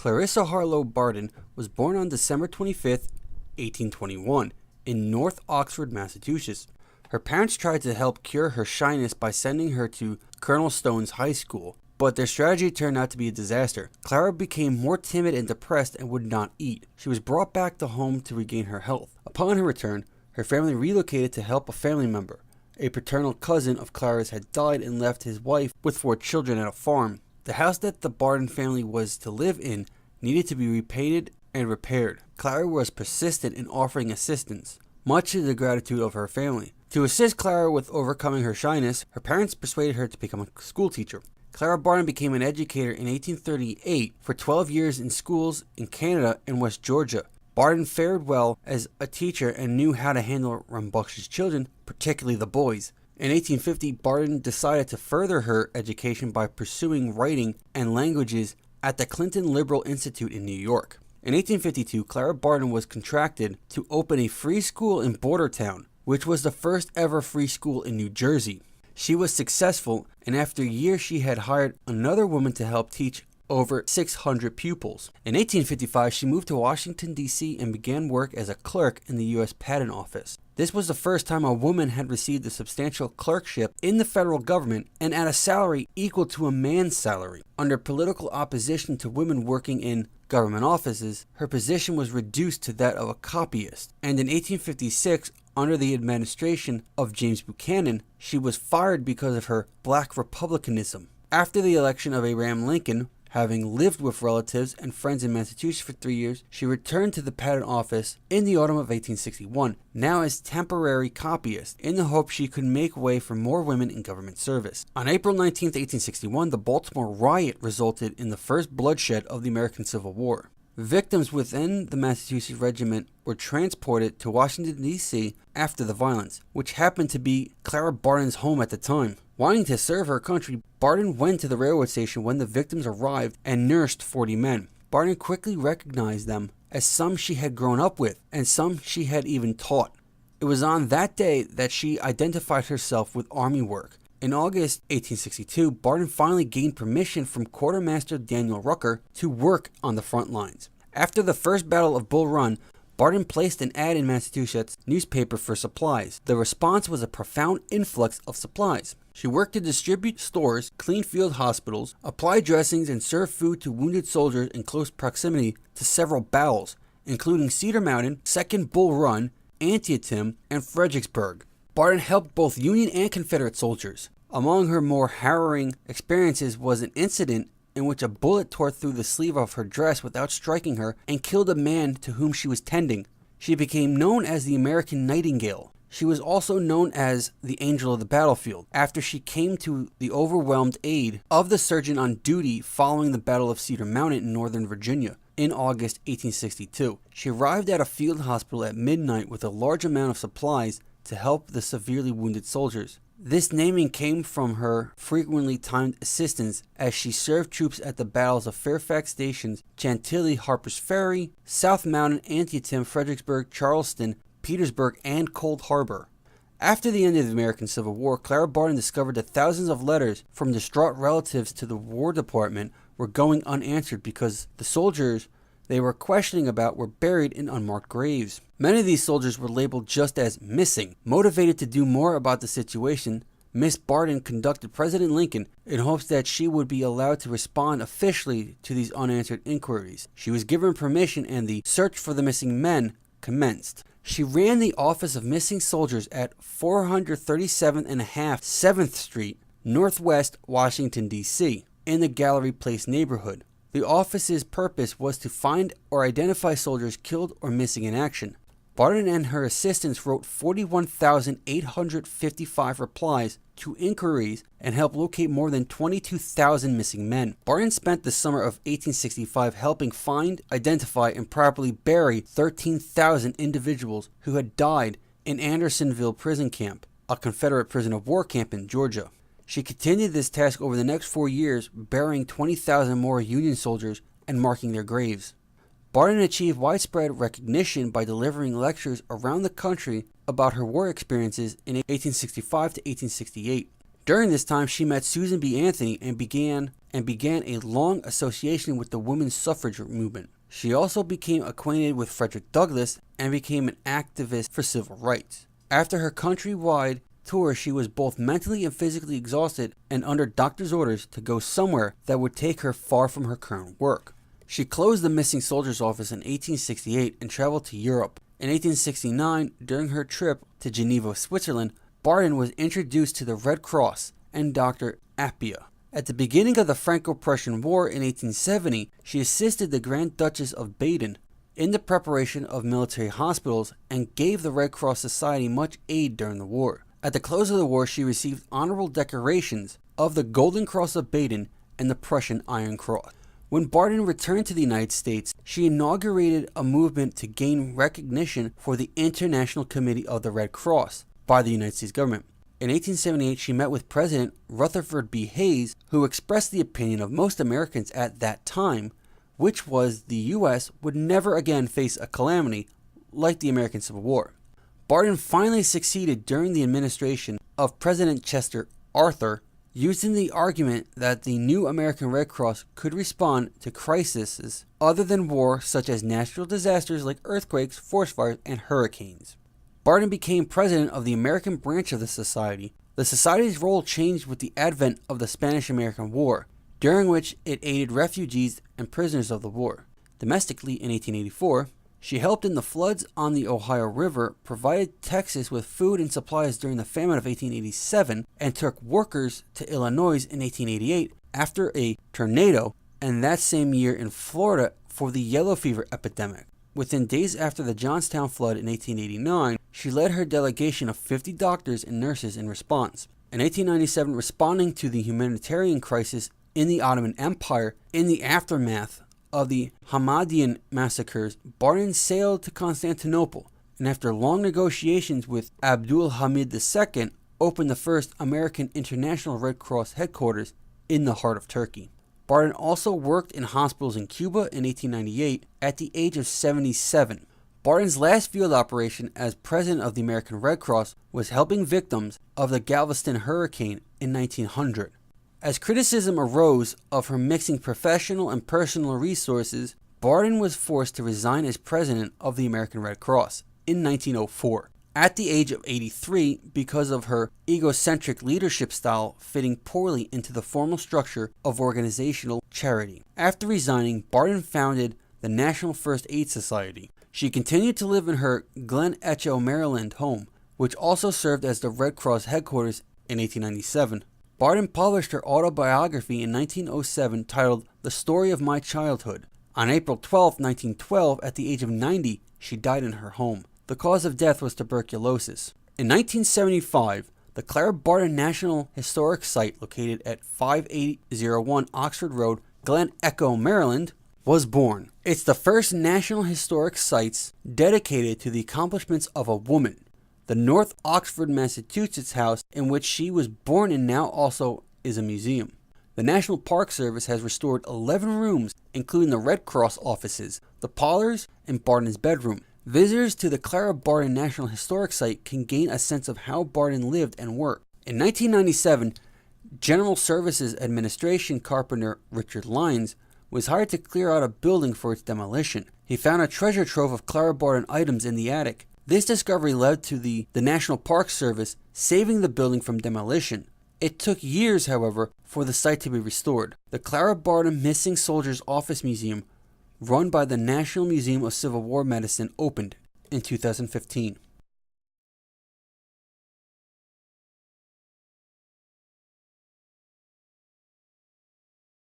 Clarissa Harlow Barton was born on December 25, 1821, in North Oxford, Massachusetts. Her parents tried to help cure her shyness by sending her to Colonel Stone's High School, but their strategy turned out to be a disaster. Clara became more timid and depressed and would not eat. She was brought back to home to regain her health. Upon her return, her family relocated to help a family member. A paternal cousin of Clara's had died and left his wife with 4 children at a farm. The house that the Barton family was to live in needed to be repainted and repaired. Clara was persistent in offering assistance, much to the gratitude of her family. To assist Clara with overcoming her shyness, her parents persuaded her to become a schoolteacher. Clara Barton became an educator in 1838 for 12 years in schools in Canada and West Georgia. Barton fared well as a teacher and knew how to handle rambunctious children, particularly the boys. In 1850, Barton decided to further her education by pursuing writing and languages at the Clinton Liberal Institute in New York. In 1852, Clara Barton was contracted to open a free school in Bordertown, which was the first ever free school in New Jersey. She was successful, and after a year she had hired another woman to help teach over 600 pupils. In 1855, she moved to Washington, D.C. and began work as a clerk in the U.S. Patent Office. This was the first time a woman had received a substantial clerkship in the federal government and at a salary equal to a man's salary. Under political opposition to women working in government offices, her position was reduced to that of a copyist, and in 1856, under the administration of James Buchanan, she was fired because of her black republicanism. After the election of Abraham Lincoln, having lived with relatives and friends in Massachusetts for 3 years, she returned to the patent office in the autumn of 1861, now as temporary copyist, in the hope she could make way for more women in government service. On April 19, 1861, the Baltimore Riot resulted in the first bloodshed of the American Civil War. Victims within the Massachusetts regiment were transported to Washington, D.C. after the violence, which happened to be Clara Barton's home at the time. Wanting to serve her country, Barton went to the railroad station when the victims arrived and nursed 40 men. Barton quickly recognized them as some she had grown up with and some she had even taught. It was on that day that she identified herself with army work. In August 1862, Barton finally gained permission from Quartermaster Daniel Rucker to work on the front lines. After the first Battle of Bull Run, Barton placed an ad in Massachusetts newspaper for supplies. The response was a profound influx of supplies. She worked to distribute stores, clean field hospitals, apply dressings, and serve food to wounded soldiers in close proximity to several battles, including Cedar Mountain, Second Bull Run, Antietam, and Fredericksburg. Barton helped both Union and Confederate soldiers. Among her more harrowing experiences was an incident in which a bullet tore through the sleeve of her dress without striking her and killed a man to whom she was tending. She became known as the American Nightingale. She was also known as the Angel of the Battlefield after she came to the overwhelmed aid of the surgeon on duty following the Battle of Cedar Mountain in Northern Virginia in August 1862. She arrived at a field hospital at midnight with a large amount of supplies to help the severely wounded soldiers. This naming came from her frequently timed assistance as she served troops at the battles of Fairfax Stations, Chantilly, Harper's Ferry, South Mountain, Antietam, Fredericksburg, Charleston, Petersburg, and Cold Harbor. After the end of the American Civil War, Clara Barton discovered that thousands of letters from distraught relatives to the War Department were going unanswered because the soldiers they were questioning about were buried in unmarked graves. Many of these soldiers were labeled just as missing. Motivated to do more about the situation, Miss Barton conducted President Lincoln in hopes that she would be allowed to respond officially to these unanswered inquiries. She was given permission and the search for the missing men commenced. She ran the Office of Missing Soldiers at 437 1/2 7th Street, Northwest Washington, D.C., in the Gallery Place neighborhood. The office's purpose was to find or identify soldiers killed or missing in action. Barton and her assistants wrote 41,855 replies to inquiries and helped locate more than 22,000 missing men. Barton spent the summer of 1865 helping find, identify, and properly bury 13,000 individuals who had died in Andersonville prison camp, a Confederate prison of war camp in Georgia. She continued this task over the next 4 years, burying 20,000 more Union soldiers and marking their graves. Barton achieved widespread recognition by delivering lectures around the country about her war experiences in 1865 to 1868. During this time, she met Susan B. Anthony and began and began a long association with the women's suffrage movement. She also became acquainted with Frederick Douglass and became an activist for civil rights. After her countrywide tour, she was both mentally and physically exhausted and under doctor's orders to go somewhere that would take her far from her current work. She closed the missing soldiers office in 1868 and traveled to Europe. In 1869, during her trip to Geneva, Switzerland, Barton was introduced to the Red Cross and Dr. Appia. At the beginning of the Franco-Prussian War in 1870, she assisted the Grand Duchess of Baden in the preparation of military hospitals and gave the Red Cross Society much aid during the war. At the close of the war, she received honorable decorations of the Golden Cross of Baden and the Prussian Iron Cross. When Barton returned to the United States, she inaugurated a movement to gain recognition for the International Committee of the Red Cross by the United States government. In 1878, she met with President Rutherford B. Hayes, who expressed the opinion of most Americans at that time, which was the U.S. would never again face a calamity like the American Civil War. Barton finally succeeded during the administration of President Chester Arthur, using the argument that the new American Red Cross could respond to crises other than war, such as natural disasters like earthquakes, forest fires, and hurricanes. Barton became president of the American branch of the society. The society's role changed with the advent of the Spanish-American War, during which it aided refugees and prisoners of the war. Domestically, in 1884, she helped in the floods on the Ohio River, provided Texas with food and supplies during the famine of 1887, and took workers to Illinois in 1888 after a tornado, and that same year in Florida for the yellow fever epidemic. Within days after the Johnstown flood in 1889, she led her delegation of 50 doctors and nurses in response. In 1897, responding to the humanitarian crisis in the Ottoman Empire in the aftermath of the Hamadian massacres, Barton sailed to Constantinople, and after long negotiations with Abdul Hamid II, opened the first American International Red Cross headquarters in the heart of Turkey. Barton also worked in hospitals in Cuba in 1898 at the age of 77. Barton's last field operation as president of the American Red Cross was helping victims of the Galveston hurricane in 1900. As criticism arose of her mixing professional and personal resources, Barton was forced to resign as president of the American Red Cross in 1904. At the age of 83, because of her egocentric leadership style fitting poorly into the formal structure of organizational charity. After resigning, Barton founded the National First Aid Society. She continued to live in her Glen Echo, Maryland home, which also served as the Red Cross headquarters in 1897. Barton published her autobiography in 1907 titled The Story of My Childhood. On April 12, 1912, at the age of 90, she died in her home. The cause of death was tuberculosis. In 1975, the Clara Barton National Historic Site, located at 5801 Oxford Road, Glen Echo, Maryland, was born. It's the first National Historic Sites dedicated to the accomplishments of a woman. The North Oxford, Massachusetts house in which she was born and now also is a museum. The National Park Service has restored 11 rooms, including the Red Cross offices, the parlors, and Barton's bedroom. Visitors to the Clara Barton National Historic Site can gain a sense of how Barton lived and worked. In 1997, General Services Administration carpenter Richard Lyons was hired to clear out a building for its demolition. He found a treasure trove of Clara Barton items in the attic. This discovery led to the National Park Service saving the building from demolition. It took years, however, for the site to be restored. The Clara Barton Missing Soldiers Office Museum, run by the National Museum of Civil War Medicine, opened in 2015.